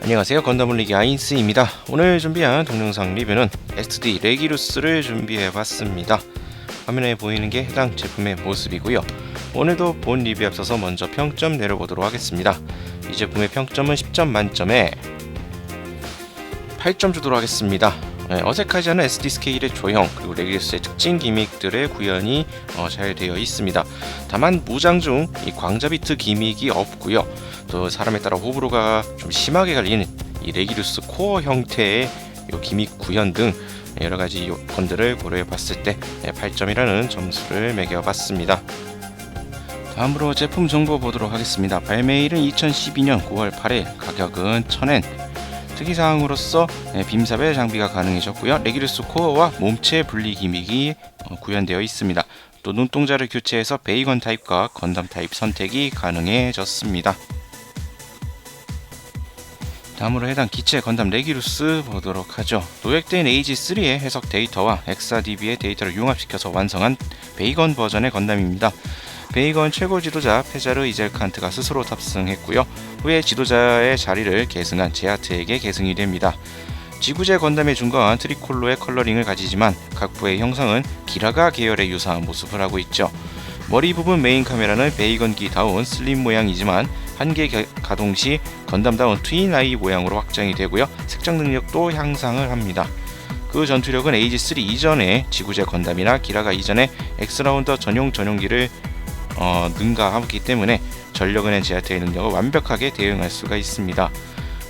안녕하세요, 건담올리기 아인스입니다. 오늘 준비한 동영상 리뷰는 SD 레기루스를 준비해봤습니다. 화면에 보이는 게 해당 제품의 모습이고요. 오늘도 본 리뷰에 앞서서 먼저 평점 내려보도록 하겠습니다. 이 제품의 평점은 10점 만점에 8점 주도록 하겠습니다. 어색하지 않은 SD 스케일의 조형, 그리고 레기루스의 특징 기믹들의 구현이 잘 되어 있습니다. 다만 무장 중 이 광자비트 기믹이 없고요. 또 사람에 따라 호불호가 좀 심하게 갈리는 이 레기루스 코어 형태의 요 기믹 구현 등 여러가지 요건들을 고려해 봤을 때 8점이라는 점수를 매겨봤습니다. 다음으로 제품 정보 보도록 하겠습니다. 발매일은 2012년 9월 8일, 가격은 1000엔. 특이사항으로서 빔사벨 장비가 가능해졌고요. 레기루스 코어와 몸체 분리 기믹이 구현되어 있습니다. 또 눈동자를 교체해서 베이건 타입과 건담 타입 선택이 가능해졌습니다. 다음으로 해당 기체 건담 레기루스 보도록 하죠. 도액된 AG3의 해석 데이터와 엑사DB의 데이터를 융합시켜서 완성한 베이건 버전의 건담입니다. 베이건 최고 지도자 페자르 이젤칸트가 스스로 탑승했고요. 후에 지도자의 자리를 계승한 제아트에게 계승이 됩니다. 지구제 건담에 준거한 트리콜로의 컬러링을 가지지만 각 부의 형상은 기라가 계열의 유사한 모습을 하고 있죠. 머리 부분 메인 카메라는 베이건기다운 슬림 모양이지만 한개 가동 시 건담다운 트윈 아이 모양으로 확장이 되고요. 색장 능력도 향상을 합니다. 그 전투력은 AG3 이전의 지구제 건담이나 기라가 이전의 엑스라운더 전용기를 능가하기 때문에 전력은행 제아트의 능력을 완벽하게 대응할 수가 있습니다.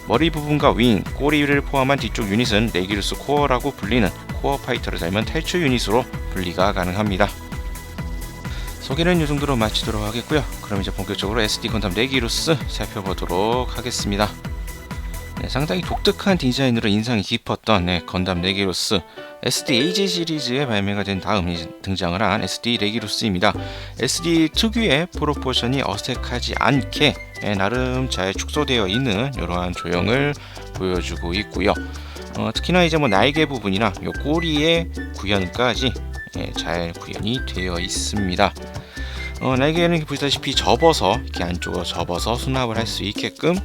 머리 부분과 윙, 꼬리를 포함한 뒤쪽 유닛은 레기루스 코어라고 불리는 코어 파이터를 닮은 탈출 유닛으로 분리가 가능합니다. 소개는 이 정도로 마치도록 하겠고요. 그럼 이제 본격적으로 SD 건담 레기루스 살펴보도록 하겠습니다. 상당히 독특한 디자인으로 인상이 깊었던 건담 레기루스, SD AG 시리즈에 발매가 된 다음 등장을 한 SD 레기루스입니다. SD 특유의 프로포션이 어색하지 않게 나름 잘 축소되어 있는 이러한 조형을 보여주고 있고요. 특히나 이제 날개 부분이나 요 꼬리의 구현까지 잘 구현이 되어 있습니다. 날개는 보시다시피 접어서 이렇게 안쪽으로 접어서 수납을 할 수 있게끔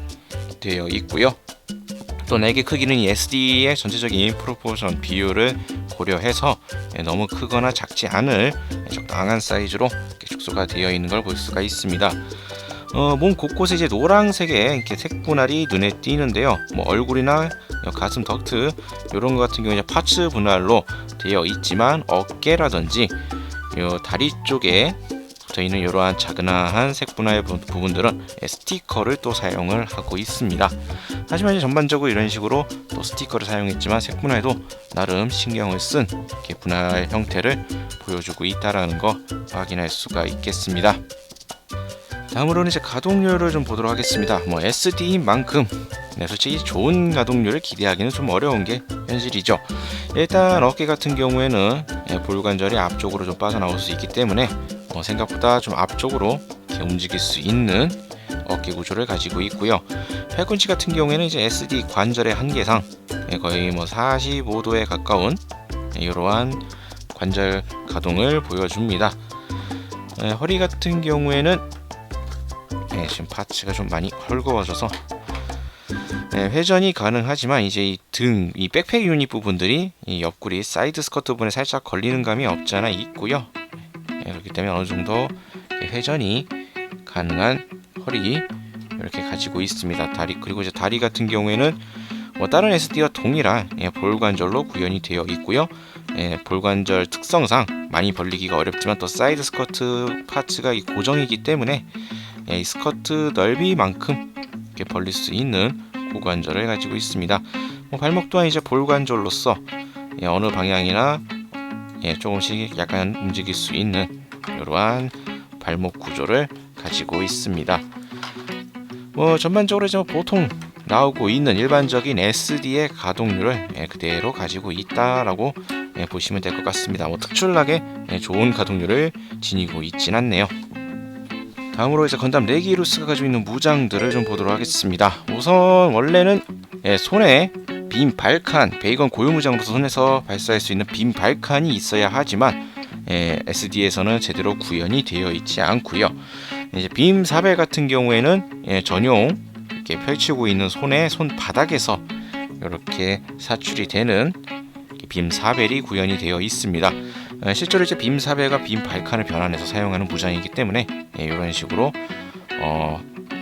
되어 있고요. 또 날개 크기는 이 SD의 전체적인 프로포션 비율을 고려해서 너무 크거나 작지 않을 적당한 사이즈로 축소가 되어 있는 걸 볼 수가 있습니다. 몸 곳곳에 이제 노란색의 이렇게 색분할이 눈에 띄는데요. 얼굴이나 가슴 덕트 이런 것 같은 경우에 파츠 분할로 되어 있지만 어깨라든지 요 다리 쪽에 붙어있는 이러한 자그마한 색분할 부분들은 스티커를 또 사용을 하고 있습니다. 하지만 전반적으로 이런 식으로 또 스티커를 사용했지만 색분할도 나름 신경을 쓴 이렇게 분할 형태를 보여주고 있다라는 거 확인할 수가 있겠습니다. 다음으로는 이제 가동률을 좀 보도록 하겠습니다. SD인 만큼 솔직히 좋은 가동률을 기대하기는 좀 어려운 게 현실이죠. 일단 어깨 같은 경우에는 볼관절이 앞쪽으로 좀 빠져나올 수 있기 때문에 생각보다 좀 앞쪽으로 이렇게 움직일 수 있는 어깨 구조를 가지고 있고요. 팔꿈치 같은 경우에는 이제 SD 관절의 한계상 거의 45도에 가까운 이러한 관절 가동을 보여줍니다. 허리 같은 경우에는 지금 파츠가 좀 많이 헐거워져서 회전이 가능하지만 이제 이 등, 이 백팩 유닛 부분들이 이 옆구리 사이드 스커트 부분에 살짝 걸리는 감이 없지 않아 있고요. 그렇기 때문에 어느 정도 회전이 가능한 허리 이렇게 가지고 있습니다. 다리, 그리고 이제 다리 같은 경우에는 다른 SD와 동일한 볼관절로 구현이 되어 있고요. 볼관절 특성상 많이 벌리기가 어렵지만 또 사이드 스커트 파츠가 고정이기 때문에 이 스커트 넓이만큼 이렇게 벌릴 수 있는 고관절을 가지고 있습니다. 발목 또한 이제 볼관절로서 어느 방향이나 조금씩 약간 움직일 수 있는 이러한 발목 구조를 가지고 있습니다. 전반적으로 이제 보통 나오고 있는 일반적인 SD의 가동률을 그대로 가지고 있다라고 보시면 될 것 같습니다. 특출나게 좋은 가동률을 지니고 있진 않네요. 다음으로 이제 건담 레기루스가 가지고 있는 무장들을 좀 보도록 하겠습니다. 우선 원래는 손에 빔 발칸, 베이건 고유무장으로서 손에서 발사할 수 있는 빔 발칸이 있어야 하지만 SD에서는 제대로 구현이 되어 있지 않고요. 이제 빔 사벨 같은 경우에는 전용 이렇게 펼치고 있는 손의 손바닥에서 이렇게 사출이 되는 빔 사벨이 구현이 되어 있습니다. 실제로 이제 빔 사벨과 빔 발칸을 변환해서 사용하는 무장이기 때문에 이런 식으로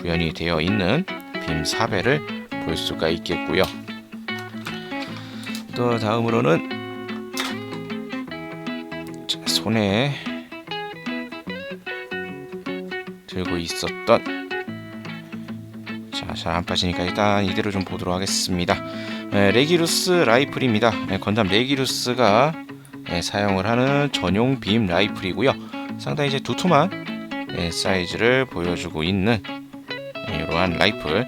구현이 되어 있는 빔 사벨을 볼 수가 있겠고요. 또 다음으로는 손에 들고 있었던 잘 안 빠지니까 일단 이대로 좀 보도록 하겠습니다. 레기루스 라이플입니다. 건담 레기루스가 사용을 하는 전용 빔 라이플이고요. 상당히 이제 두툼한 사이즈를 보여주고 있는 이러한 라이플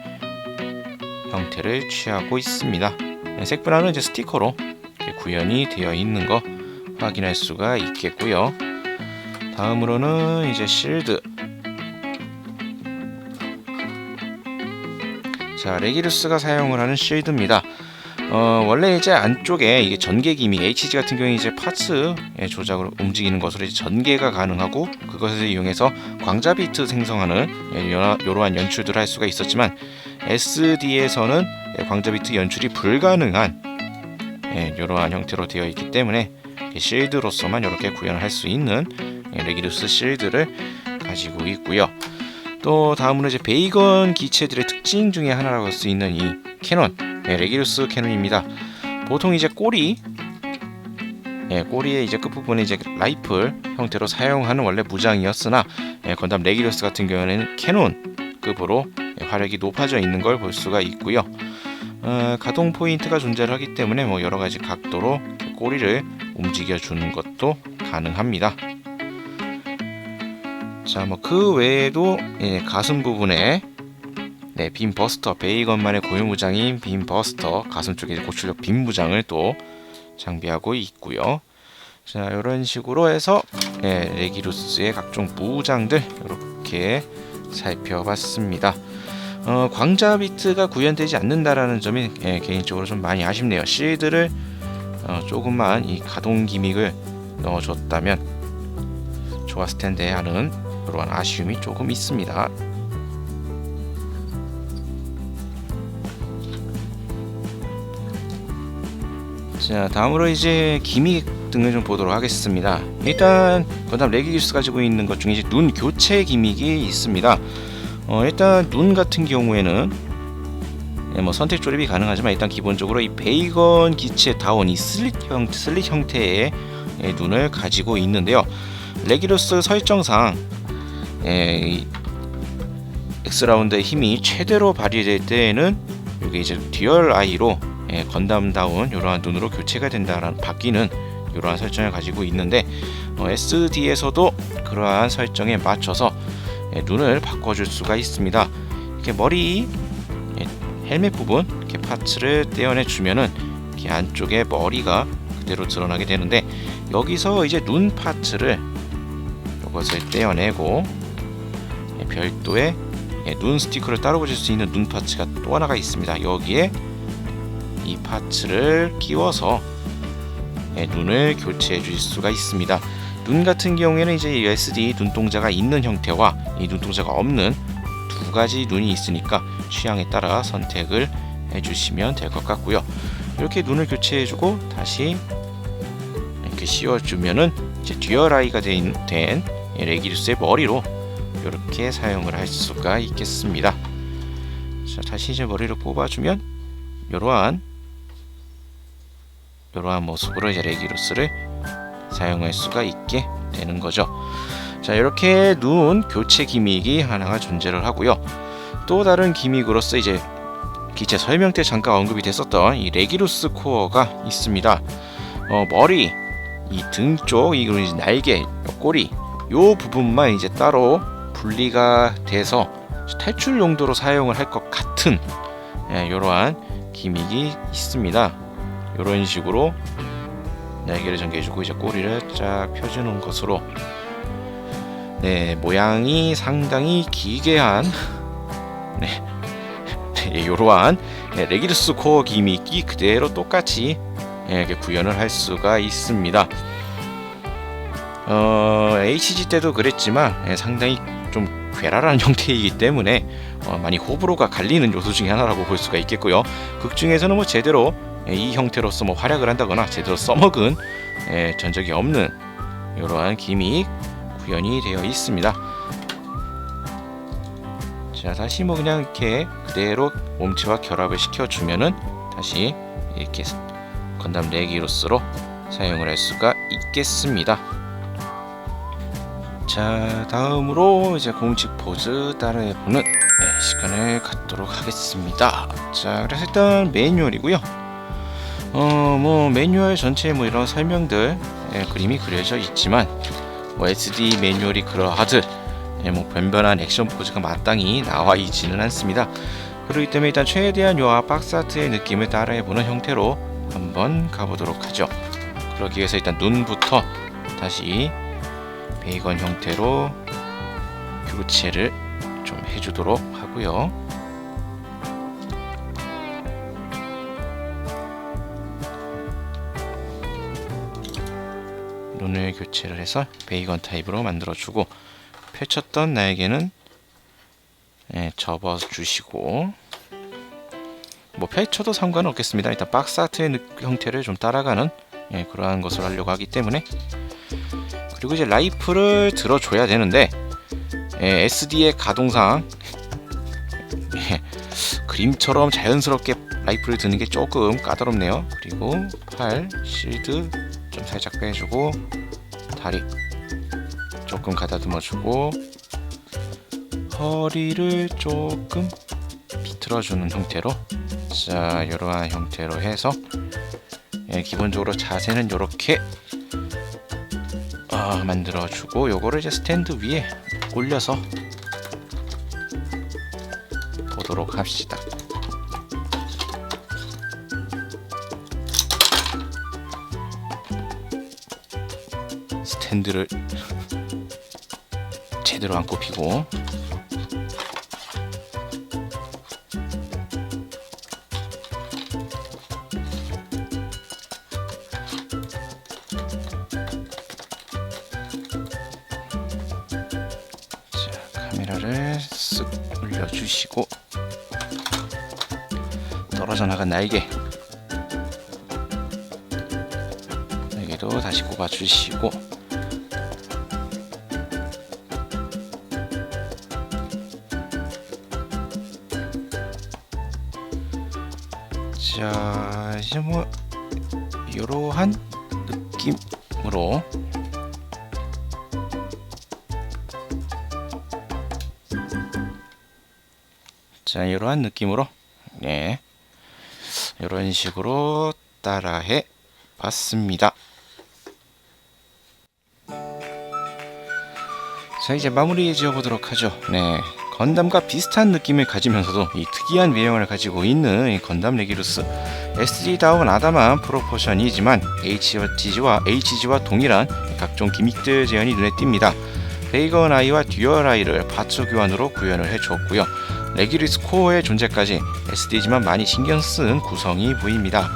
형태를 취하고 있습니다. 색변화는 이제 스티커로 구현이 되어 있는 거 확인할 수가 있겠고요. 다음으로는 이제 실드. 자, 레기루스가 사용을 하는 실드입니다. 원래 이제 안쪽에 이게 전개 기믹, HG 같은 경우에 이제 파츠 조작으로 움직이는 것으로 이제 전개가 가능하고 그것을 이용해서 광자 비트 생성하는 이러한 연출들을 할 수가 있었지만 SD에서는 광자 비트 연출이 불가능한 이러한 형태로 되어 있기 때문에 실드로서만 이렇게 구현을 할 수 있는 레기루스 실드를 가지고 있고요. 또 다음으로 이제 베이건 기체들의 특징 중에 하나라고 할 수 있는 이 캐논, 레기루스 캐논입니다. 보통 이제 꼬리에 이제 끝부분에 이제 라이플 형태로 사용하는 원래 무장이었으나 건담 레기루스 같은 경우에는 캐논급으로 화력이 높아져 있는 걸 볼 수가 있고요. 가동 포인트가 존재를 하기 때문에 뭐 여러 가지 각도로 꼬리를 움직여 주는 것도 가능합니다. 자, 뭐 그 외에도 가슴 부분에 빔 버스터, 베이건만의 고유 무장인 빔 버스터, 가슴 쪽에 고출력 빔 무장을 또 장비하고 있고요. 자, 이런 식으로 해서 레기루스의 각종 무장들 이렇게 살펴봤습니다. 광자 비트가 구현되지 않는다라는 점이 개인적으로 좀 많이 아쉽네요. 실드를 조금만 이 가동 기믹을 넣어줬다면 좋았을 텐데 하는 그런 아쉬움이 조금 있습니다. 자, 다음으로 이제 기믹 등을 좀 보도록 하겠습니다. 일단 건담 레기루스 가지고 있는 것 중에 이제 눈 교체 기믹이 있습니다. 일단 눈 같은 경우에는 뭐 선택 조립이 가능하지만 일단 기본적으로 이 베이건 기체 다운 이 슬릿 형태의 눈을 가지고 있는데요. 레기루스 설정상 X라운드의 힘이 최대로 발휘될 때에는 이게 이제 듀얼 아이로 건담다운 이러한 눈으로 교체가 된다라는 바뀌는 이러한 설정을 가지고 있는데 SD에서도 그러한 설정에 맞춰서 눈을 바꿔줄 수가 있습니다. 이렇게 머리 헬멧 부분 이렇게 파츠를 떼어내 주면은 이렇게 안쪽에 머리가 그대로 드러나게 되는데 여기서 이제 눈 파츠를 이것을 떼어내고 별도의 눈 스티커를 따로 붙일 수 있는 눈 파츠가 또 하나가 있습니다. 여기에 이 파츠를 끼워서 눈을 교체해 주실 수가 있습니다. 눈 같은 경우에는 이제 SD 눈동자가 있는 형태와 이 눈동자가 없는 두 가지 눈이 있으니까 취향에 따라 선택을 해주시면 될 것 같고요. 이렇게 눈을 교체해주고 다시 이렇게 씌워주면은 이제 듀얼 아이가 된 레기루스의 머리로 이렇게 사용을 할 수가 있겠습니다. 자, 다시 이제 머리를 뽑아주면 이러한 모습으로 이제 레기루스를 사용할 수가 있게 되는 거죠. 자, 이렇게 눈 교체 기믹이 하나가 존재를 하고요. 또 다른 기믹으로서 이제 기체 설명 때 잠깐 언급이 됐었던 이 레기루스 코어가 있습니다. 머리, 이 등 쪽, 이 날개, 꼬리, 요 부분만 이제 따로 분리가 돼서 탈출 용도로 사용을 할 것 같은 이러한 기믹이 있습니다. 이런 식으로 날개를 전개해주고 이제 꼬리를 쫙 펴주는 것으로 모양이 상당히 기괴한 이러한 레기루스 코어 기믹이 그대로 똑같이 이렇게 구현을 할 수가 있습니다. HG 때도 그랬지만 상당히 좀 괴랄한 형태이기 때문에 많이 호불호가 갈리는 요소 중에 하나라고 볼 수가 있겠고요. 극 중에서는 뭐 제대로 이 형태로서 뭐 활약을 한다거나 제대로 써먹은 전적이 없는 이러한 기믹 구현이 되어 있습니다. 자, 다시 뭐 그냥 이렇게 그대로 몸체와 결합을 시켜주면은 다시 이렇게 건담 레기루스로 사용을 할 수가 있겠습니다. 자, 다음으로 이제 공식 포즈 따라해보는 시간을 갖도록 하겠습니다. 자, 그래서 일단 매뉴얼이고요. 뭐 매뉴얼 전체에 뭐 이런 설명들 그림이 그려져 있지만 뭐 SD 매뉴얼이 그러하듯 뭐 변변한 액션 포즈가 마땅히 나와 있지는 않습니다. 그렇기 때문에 일단 최대한 요 박스 아트의 느낌을 따라해보는 형태로 한번 가보도록 하죠. 그러기 위해서 일단 눈부터 다시 베이건 형태로 교체를 좀 해주도록 하고요. 눈을 교체를 해서 베이건 타입으로 만들어주고, 펼쳤던 날개는 접어주시고, 뭐 펼쳐도 상관은 없겠습니다. 일단 박스 아트의 형태를 좀 따라가는 그러한 것을 하려고 하기 때문에. 그리고 이제 라이플을 들어줘야 되는데 SD의 가동상 그림처럼 자연스럽게 라이플을 드는 게 조금 까다롭네요. 그리고 팔 실드 좀 살짝 빼주고, 다리 조금 가다듬어주고, 허리를 조금 비틀어주는 형태로, 자, 이러한 형태로 해서 기본적으로 자세는 이렇게 만들어주고, 요거를 이제 스탠드 위에 올려서 보도록 합시다. 스탠드를 제대로 안 꼽히고, 카메라를 쓱 올려주시고, 떨어져 나간 날개도 다시 꼽아주시고, 자, 이제 뭐 이러한 느낌으로 이러한 느낌으로 이런 식으로 따라해 봤습니다. 자, 이제 마무리 지어 보도록 하죠. 건담과 비슷한 느낌을 가지면서도 이 특이한 외형을 가지고 있는 이 건담 레기루스, SD다운 아담한 프로포션이지만 HG와 동일한 각종 기믹들 재현이 눈에 띕니다. 베이건 아이와 듀얼 아이를 파츠 교환으로 구현을 해주었고요. 레기루스 코어의 존재까지 SD지만 많이 신경 쓴 구성이 보입니다.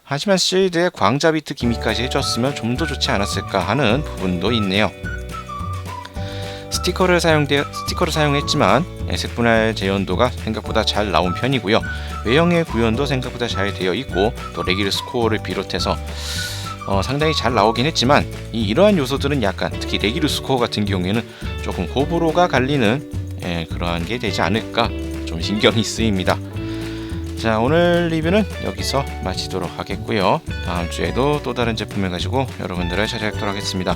하지만 실드에 광자 비트 기믹까지 해줬으면 좀 더 좋지 않았을까 하는 부분도 있네요. 스티커를 사용했지만 색분할 재현도가 생각보다 잘 나온 편이고요. 외형의 구현도 생각보다 잘 되어 있고, 또 레기루스 코어를 비롯해서 상당히 잘 나오긴 했지만, 이러한 요소들은 약간, 특히 레기루스 코어 같은 경우에는 조금 호불호가 갈리는 그러한 게 되지 않을까 좀 신경이 쓰입니다. 자, 오늘 리뷰는 여기서 마치도록 하겠고요. 다음 주에도 또 다른 제품을 가지고 여러분들을 찾아뵙도록 하겠습니다.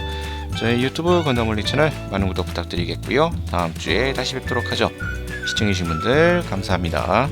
저희 유튜브 건담올리 채널 많은 구독 부탁드리겠고요. 다음 주에 다시 뵙도록 하죠. 시청해주신 분들 감사합니다.